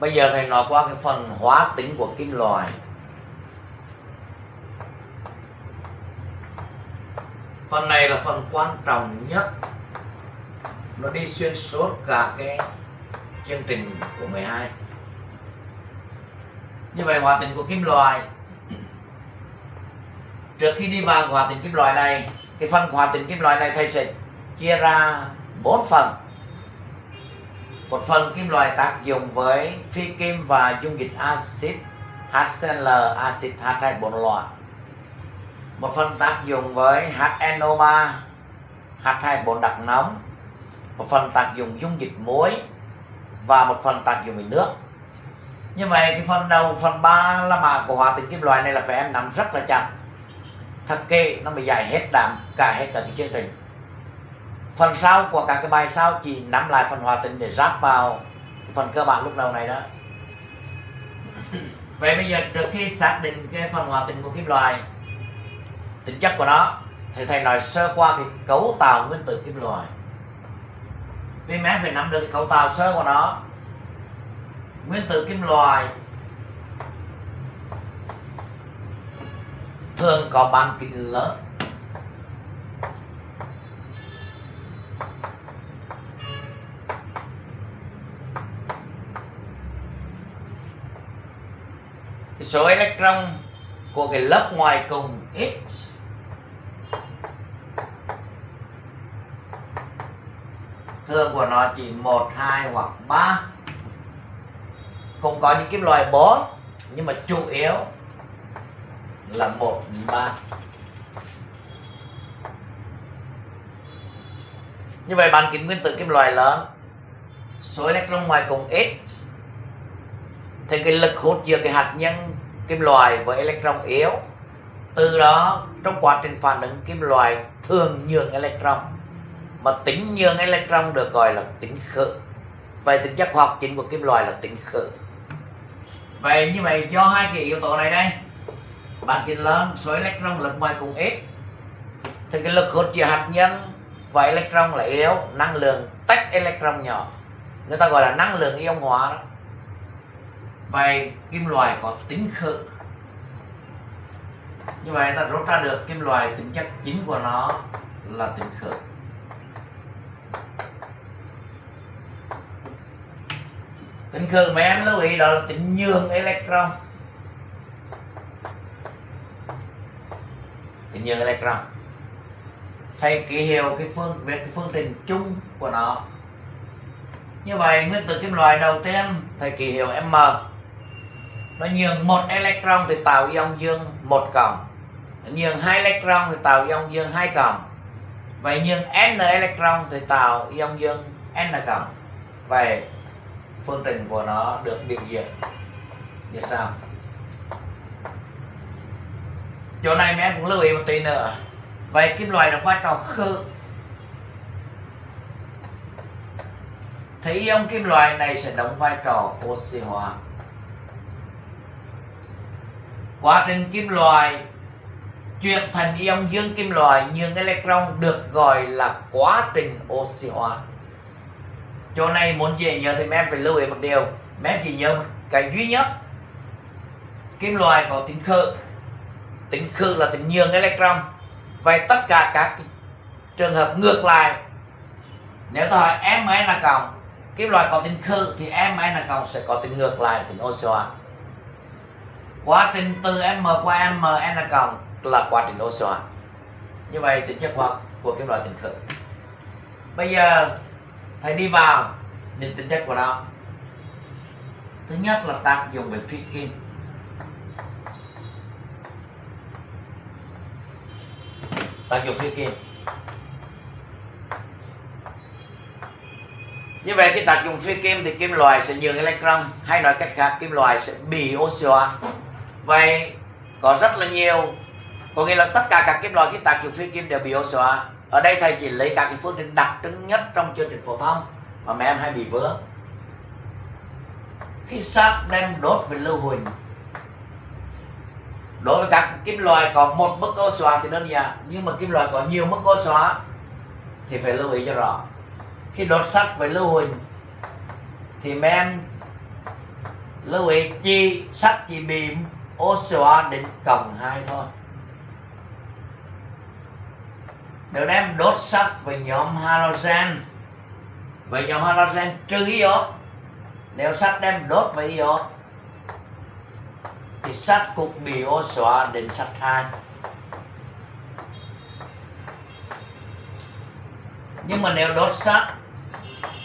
Bây giờ thầy nói qua cái phần hóa tính của kim loại. Phần này là phần quan trọng nhất, nó đi xuyên suốt cả cái chương trình của 12. Như vậy hóa tính của kim loại, trước khi đi vào hóa tính kim loại này, cái phần hóa tính kim loại này thầy sẽ chia ra 4 phần. Một phần kim loại tác dụng với phi kim và dung dịch axit HCl, axit H2 loại. Một phần tác dụng với HNO3, H2 đặc nóng. Một phần tác dụng dung dịch muối và một phần tác dụng với nước. Như vậy cái phần đầu, phần 3 là bảng của hóa tính kim loại này là phải em nắm rất là chặt, thật kỹ, nó mới giải hết cả cái chương trình. Phần sau của các cái bài sau chỉ nắm lại phần hóa tính để ráp vào cái phần cơ bản lúc đầu này đó. Vậy bây giờ trước khi xác định cái phần hóa tính của kim loại, tính chất của nó, thì thầy nói sơ qua cái cấu tạo nguyên tử kim loại. Vì mấy em phải nắm được cái cấu tạo sơ của nó. Nguyên tử kim loại thường có bán kính lớn. Cái số electron của cái lớp ngoài cùng ít. Thường của nó chỉ 1, 2 hoặc 3. Cũng có những kim loại 4, nhưng mà chủ yếu là 1, 3. Như vậy bán kính nguyên tử kim loại lớn, số electron ngoài cùng ít, thì cái lực hút giữa cái hạt nhân kim loại với electron yếu. Từ đó trong quá trình phản ứng kim loại thường nhường electron, mà tính nhường electron được gọi là tính khử. Vậy tính chất hóa học chính của kim loại là tính khử. Vậy như vậy do hai cái yếu tố này đây, bán kính lớn, số electron lực ngoài cùng ít, thì cái lực hút giữa hạt nhân và electron là yếu, năng lượng tách electron nhỏ, người ta gọi là năng lượng ion hóa đó. Vậy kim loại có tính khử. Như vậy ta rút ra được kim loại tính chất chính của nó là tính khử. Tính khử mấy em lưu ý đó là tính nhường electron. Tính nhường electron. Thầy ký hiệu cái phương trình chung của nó. Như vậy nguyên tử kim loại đầu tiên thầy ký hiệu M. Nó nhường 1 electron thì tạo ion dương 1 cộng. Nhường 2 electron thì tạo ion dương 2 cộng. Vậy nhường n electron thì tạo ion dương n cộng. Vậy phương trình của nó được biểu diễn như sau. Chỗ này mấy em cũng lưu ý một tí nữa. Vậy kim loại đóng vai trò khử. Thì ion kim loại này sẽ đóng vai trò oxy hóa. Quá trình kim loại chuyển thành ion dương kim loại nhường electron được gọi là quá trình oxy hóa. Chỗ này muốn dễ nhớ thì mấy em phải lưu ý một điều. Mấy em chỉ nhớ một cái duy nhất. Kim loại có tính khử. Tính khử là tính nhường electron. Vậy tất cả các trường hợp ngược lại, nếu tôi hỏi Mn cộng, kim loại có tính khử thì Mn cộng sẽ có tính ngược lại, tính oxy hóa. Quá trình từ M qua Mn cộng là quá trình oxy hóa. Như vậy tính chất hóa của kim loại tính khử. Bây giờ thầy đi vào những tính chất của nó. Thứ nhất là tác dụng về phi kim. Tác dụng phi kim. Như vậy khi tác dụng phi kim thì kim loại sẽ nhường electron, hay nói cách khác kim loại sẽ bị oxy hóa. Vậy có rất là nhiều, có nghĩa là tất cả các kim loại khi tác dụng phi kim đều bị oxy hóa. Ở đây thầy chỉ lấy các cái phương trình đặc trưng nhất trong chương trình phổ thông mà mấy em hay bị vướng. Khi sắt đem đốt với lưu huỳnh, đối với các kim loại có một mức oxy hóa thì đơn giản, nhưng mà kim loại có nhiều mức oxy hóa thì phải lưu ý cho rõ. Khi đốt sắt với lưu huỳnh thì mấy em Lưu ý sắt chỉ bị oxy hóa đến cộng 2 thôi. Nếu đem đốt sắt với nhóm halogen, với nhóm halogen trừ iốt, nếu sắt đem đốt với iốt thì sắt cũng bị oxy hóa đến sắt 2. Nhưng mà nếu đốt sắt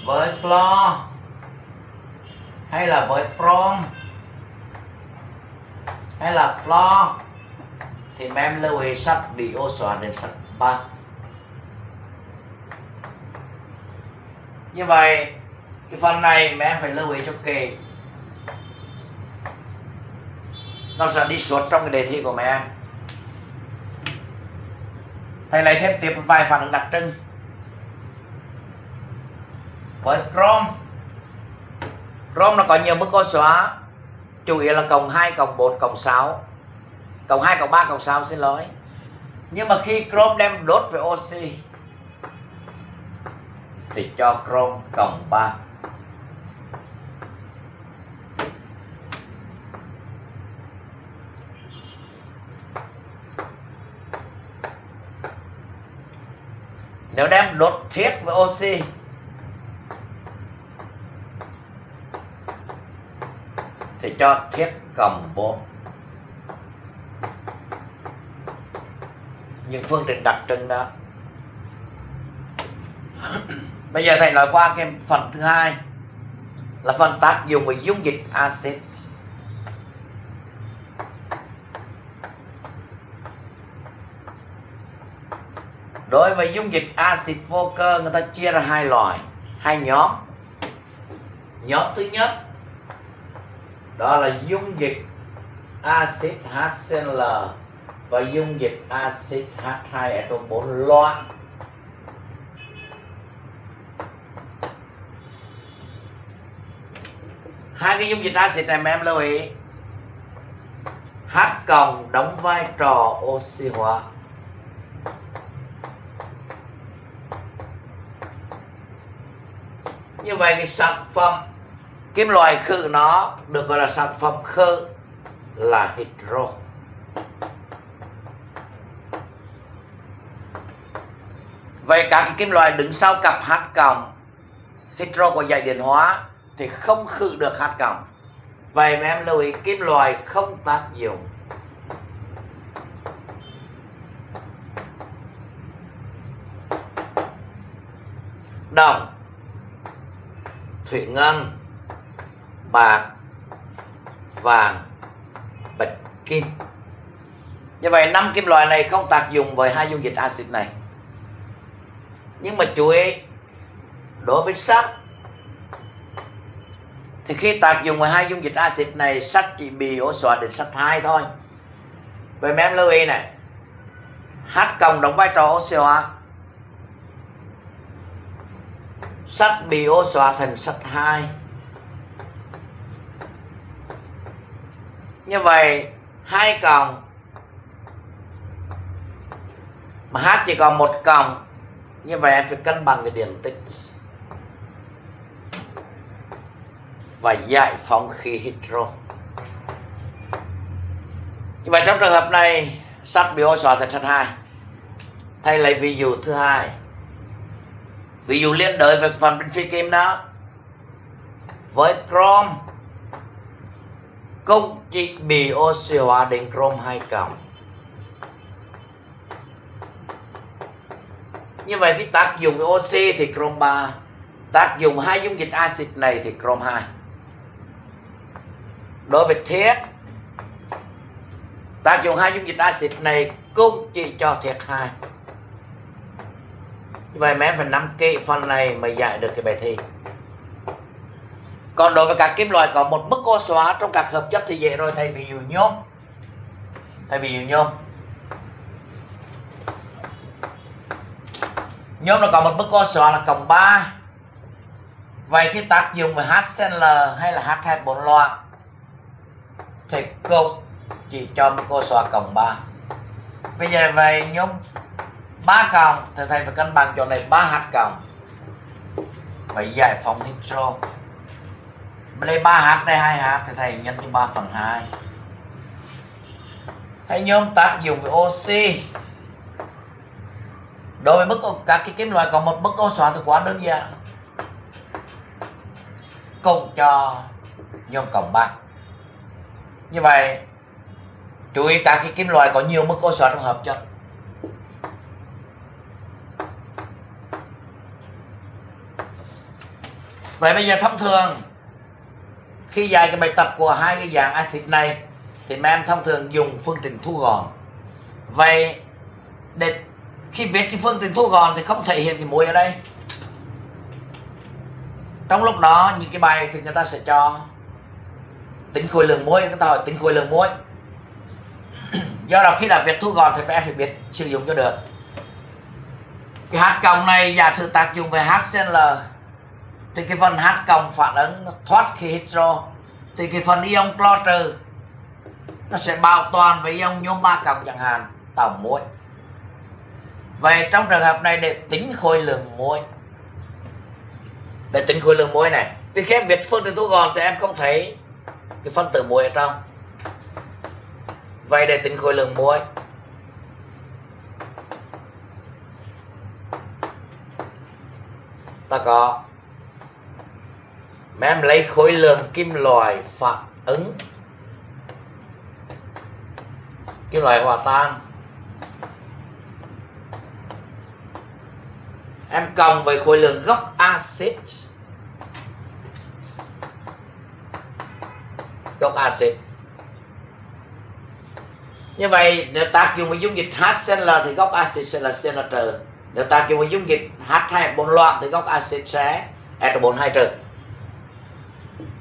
với clo hay là với brom hay là flo thì mấy em lưu ý sắt bị oxy hóa đến sắt 3. Như vậy cái phần này mấy em phải lưu ý cho kỹ, nó sẽ đi suốt trong cái đề thi của mấy em. Thầy lấy thêm tiếp một vài phản ứng đặc trưng. Với chrome nó có nhiều mức oxy hóa, chủ yếu là cộng 2, cộng 4, cộng 6, cộng 2, cộng 3, cộng 6 xin lỗi. Nhưng mà khi chrome đem đốt với oxy thì cho chrome cộng 3. Nếu đem đốt thiết với oxy thì cho thiết cộng 4. Những phương trình đặc trưng đó. Bây giờ thầy nói qua cái phần thứ hai là phần tác dụng với dung dịch axit. Đối với dung dịch axit vô cơ, người ta chia ra hai nhóm. Nhóm thứ nhất đó là dung dịch axit HCl và dung dịch axit H2SO4 loãng. Hai cái dung dịch axit này mà em lưu ý, H cộng đóng vai trò oxy hóa. Như vậy cái sản phẩm kim loại khử nó được gọi là sản phẩm khử là hydro. Vậy các cái kim loại đứng sau cặp H cộng, hydro của dải điện hóa thì không khử được H cộng. Vậy mà em lưu ý kim loại không tác dụng. Đồng, thủy ngân, bạc, vàng, bạch kim. Như vậy 5 kim loại này không tác dụng với hai dung dịch axit này. Nhưng mà chú ý, đối với sắt thì khi tác dụng với hai dung dịch axit này, sắt chỉ bị oxy hóa đến sắt 2 thôi. Vậy mà em lưu ý này, H cộng đóng vai trò oxy hóa, sắt bị oxy hóa thành sắt 2. Như vậy 2 cộng mà H chỉ còn 1 cộng, như vậy em phải cân bằng cái điện tích và giải phóng khí hydro. Như vậy trong trường hợp này sắt bị oxy hóa thành sắt 2. Thầy lấy ví dụ thứ hai. Ví dụ liên đới về phần bên phi kim đó. Với chrome cũng chỉ bị oxy hóa đến chrome 2 cộng. Như vậy khi tác dụng với oxy thì chrome 3, tác dụng hai dung dịch axit này thì chrome 2. Đối với thiết, tác dụng hai dung dịch axit này cũng chỉ cho thiết 2. Như vậy mấy em phải nắm kỹ phần này mới giải được cái bài thi. Còn đối với các kim loại có một mức oxy hóa trong các hợp chất thì dễ rồi. Thầy ví dụ nhôm. Nhôm nó có một mức oxy hóa là cộng 3. Vậy khi tác dụng với HCl hay là H2SO4 loãng thì cũng chỉ cho mức oxy hóa cộng 3. Bây giờ về nhôm 3 cộng thì thầy phải cân bằng chỗ này 3H cộng, phải giải phóng hydro. Đây 3H, đây 2H thì thầy nhân cho 3/2. Hãy nhóm tác dụng với oxy. Đối với mức các cái kim loại có một mức ô xóa thì quá đơn giản. Cùng cho nhóm cộng 3. Như vậy chú ý các cái kim loại có nhiều mức ô xóa trong hợp chất. Vậy bây giờ thông thường khi dạy cái bài tập của hai cái dạng axit này thì mấy em thông thường dùng phương trình thu gọn. Vậy để khi viết cái phương trình thu gọn thì không thể hiện cái muối ở đây. Trong lúc đó những cái bài thì người ta sẽ cho tính khối lượng muối, người ta hỏi tính khối lượng muối. Do đó khi đã viết thu gọn thì em phải biết sử dụng cho được. Cái H cộng này giả sử tác dụng về HCl thì cái phần H cộng phản ứng thoát khí hydro thì cái phần ion clo trừ nó sẽ bảo toàn với ion nhôm 3 cộng chẳng hạn, tạo muối. Vậy trong trường hợp này để tính khối lượng muối, để tính khối lượng muối này, vì khi em viết phương trình thu gọn thì em không thấy cái phân tử muối ở trong. Vậy để tính khối lượng muối ta có em lấy khối lượng kim loại phản ứng, kim loại hòa tan, em cộng với khối lượng gốc axit, như vậy nếu tác dụng với dung dịch HCl thì gốc axit sẽ là CN trừ. Nếu tác dụng với dung dịch H2 loạn thì gốc axit sẽ SO4 trừ.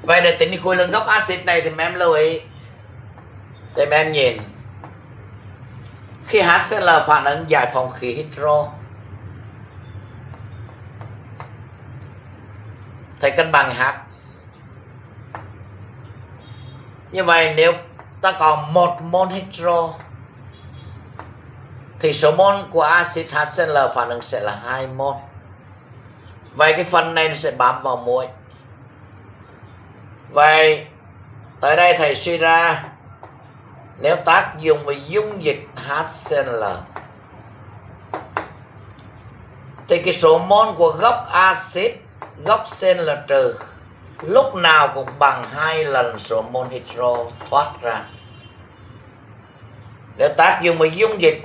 Vậy để tính khối lượng gốc axit này thì mấy em lưu ý để mấy em nhìn khi HCl phản ứng giải phóng khí hydro thì cân bằng H. Như vậy nếu ta có 1 mol hydro thì số mol của axit HCl phản ứng sẽ là 2 mol. Vậy cái phần này nó sẽ bám vào muối. Vậy tới đây thầy suy ra nếu tác dụng với dung dịch HCl thì cái số mol của gốc axit, gốc CN trừ lúc nào cũng bằng 2 lần số mol hydro thoát ra. Nếu tác dụng với dung dịch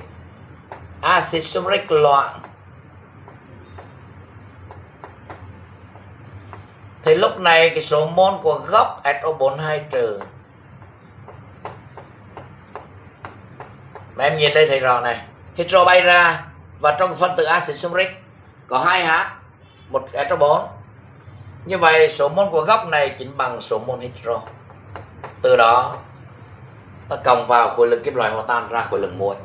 axit sulfuric loạn thì lúc này cái số mol của gốc SO4 trừ. Mà em nhìn đây thấy rõ này, hydro bay ra và trong phân tử axit sulfuric có 2H, một SO4. Như vậy số mol của gốc này chính bằng số mol hydro. Từ đó ta cộng vào khối lượng kim loại hòa tan ra khối lượng muối.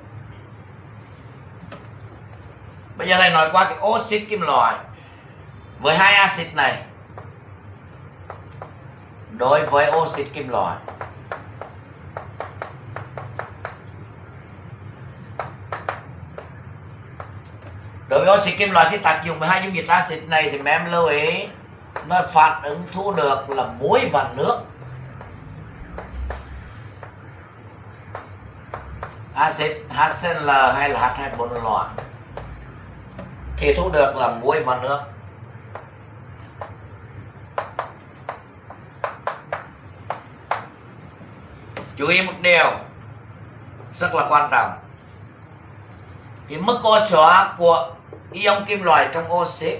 Bây giờ thầy nói qua cái oxit kim loại với hai axit này. Đối với oxit kim loại khi tác dụng với hai dung dịch axit này thì mấy em lưu ý nó phản ứng thu được là muối và nước. Axit HCl hay là H2 loạn thì thu được là muối và nước. Chú ý một điều rất là quan trọng, cái mức ô xóa của ion kim loại trong oxit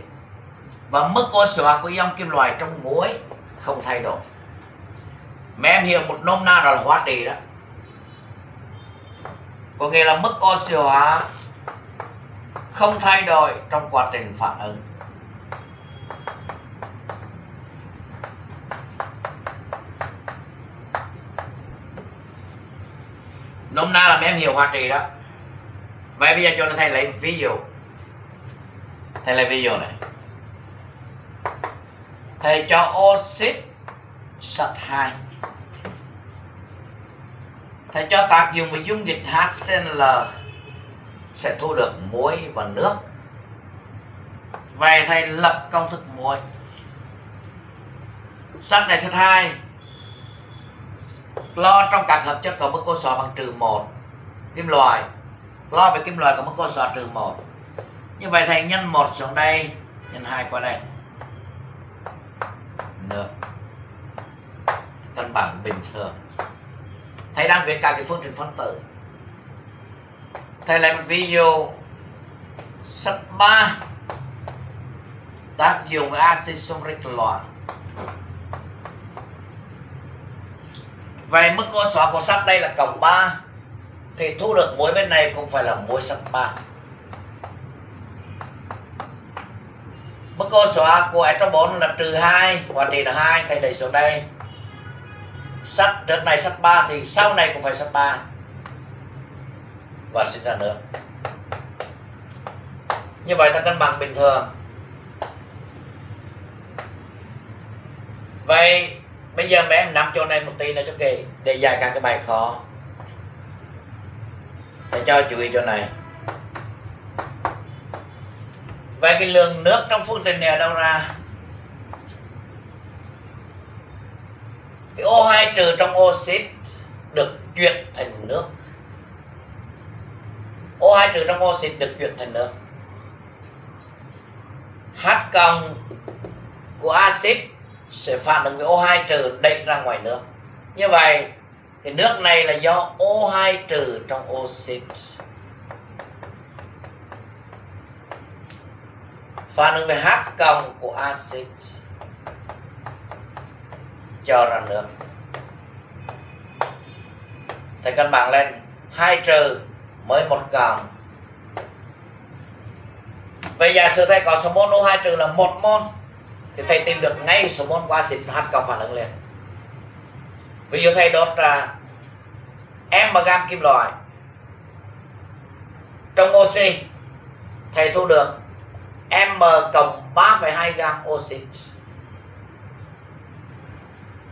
và mức ô xóa của ion kim loại trong muối không thay đổi. Mấy em hiểu một nôm na đó là hóa trị đó, có nghĩa là mức ô xóa không thay đổi trong quá trình phản ứng. Nôm na là mấy em hiểu hóa trị đó. Vậy bây giờ cho thầy lấy ví dụ. Thầy lấy ví dụ này. Thầy cho oxit sắt 2. Thầy cho tác dụng với dung dịch HCl sẽ thu được muối và nước. Vậy thầy lập công thức muối. Sắt này sắt 2. Clo trong các hợp chất có mức cô xỏ bằng -1. Kim loại. Clo với kim loại có mức cô xỏ -1. Như vậy thầy nhân 1 xuống đây, nhân 2 qua đây. Nước. Cân bằng bình thường. Thầy đang viết cả cái phương trình phân tử. Thầy lấy một ví dụ sắt 3 tác dụng với axit sulfuric loãng. Vậy mức cô xóa của sắt đây là cộng 3 thì thu được muối bên này cũng phải là muối sắt 3. Mức cô xóa của SO4 là -2, hóa trị là 2, thầy đẩy xuống đây. Sắt trước này sắt 3 thì sau này cũng phải sắt 3 và sinh ra nước. Như vậy ta cân bằng bình thường. Vậy bây giờ mấy em nắm chỗ này một tí nữa cho kỹ để giải các cái bài khó. Để cho chú ý chỗ này. Vậy cái lượng nước trong phương trình này ở đâu ra? Cái O2 trừ trong oxit được chuyển thành nước. O2 trừ trong oxit được chuyển thành nước. H cộng của axit sẽ phản ứng với O2 trừ đẩy ra ngoài nước. Như vậy cái nước này là do O2 trừ trong oxit phản ứng với H cộng của axit cho ra nước. Thầy cân bằng lên 2 trừ mới 1 cộng. Vậy giả sử thầy có số mol O2 trừ là 1 mol thì thầy tìm được ngay số mol của axit H cộng phản ứng liền. Ví dụ thầy đốt m gam kim loại trong oxy, thầy thu được m cộng 3,2 gam oxit.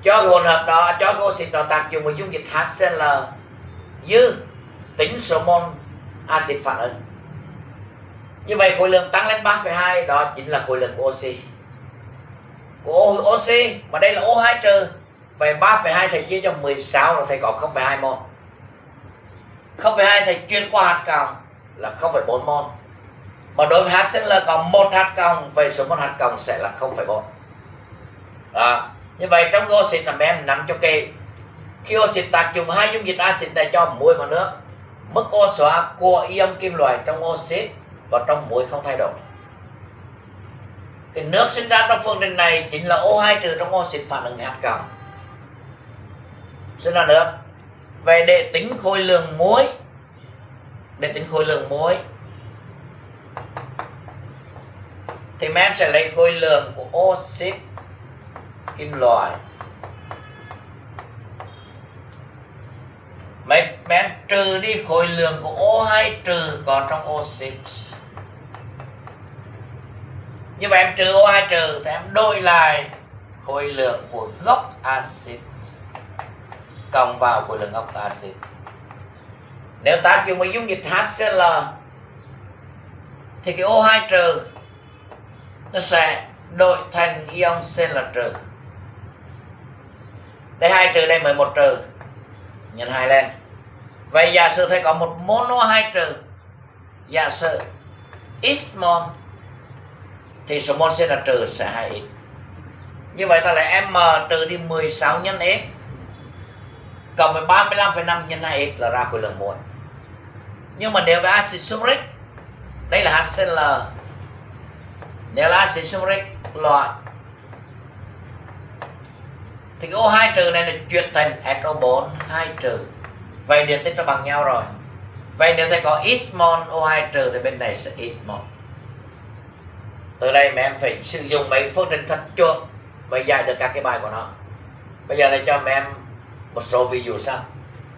Cho cái hỗn hợp đó, cho cái oxit đó tác dụng với dung dịch HCl dư tính số mol axit phản ứng. Như vậy khối lượng tăng lên 3,2 đó chính là khối lượng của oxy. Của oxy mà đây là O2 trừ. Vậy 3,2 thầy chia cho 16 là thầy có 0,2 mol. 0,2 thầy chuyên qua hạt cộng là 0,4 mol. Mà đối với HCl có 1 hạt cộng, vậy số mol hạt cộng sẽ là 0,4. Đó. Như vậy trong cái oxit là em nắm cho kỹ. Khi oxit tác dụng hai dung dịch axit này cho muối và nước, mức ô xóa của ion kim loại trong oxit và trong muối không thay đổi. Cái nước sinh ra trong phương trình này chính là O2 trừ trong oxit phản ứng với H cộng sinh ra nước. Vậy để tính khối lượng muối, thì mấy em sẽ lấy khối lượng của oxit kim loại, mấy em trừ đi khối lượng của O2 trừ có trong oxit. Như vậy em trừ O2 trừ thì em đổi lại khối lượng của gốc axit cộng vào khối lượng gốc axit. Nếu tác dụng với dung dịch HCl thì cái O2 trừ nó sẽ đổi thành ion Cl trừ. Đây 2 trừ, đây 11 trừ, nhân 2 lên. Vậy giả sử thầy có một mol O2 trừ, giả sử x mol thì số mol Cl trừ sẽ 2x. Như vậy ta lại m trừ đi 16 nhân x cộng với 35,5 nhân 2x là ra khối lượng muối. Nhưng mà nếu với axit sulfuric, đây là HCl, nếu là axit sulfuric loại thì cái O2 trừ này là chuyển thành SO4 2 trừ. Vậy điện tích nó bằng nhau rồi. Vậy nếu thầy có x mol O2 trừ thì bên này sẽ x mol. Từ đây mà em phải sử dụng mấy phương trình thật chuột và giải được các cái bài của nó. Bây giờ thầy cho em một số ví dụ sau.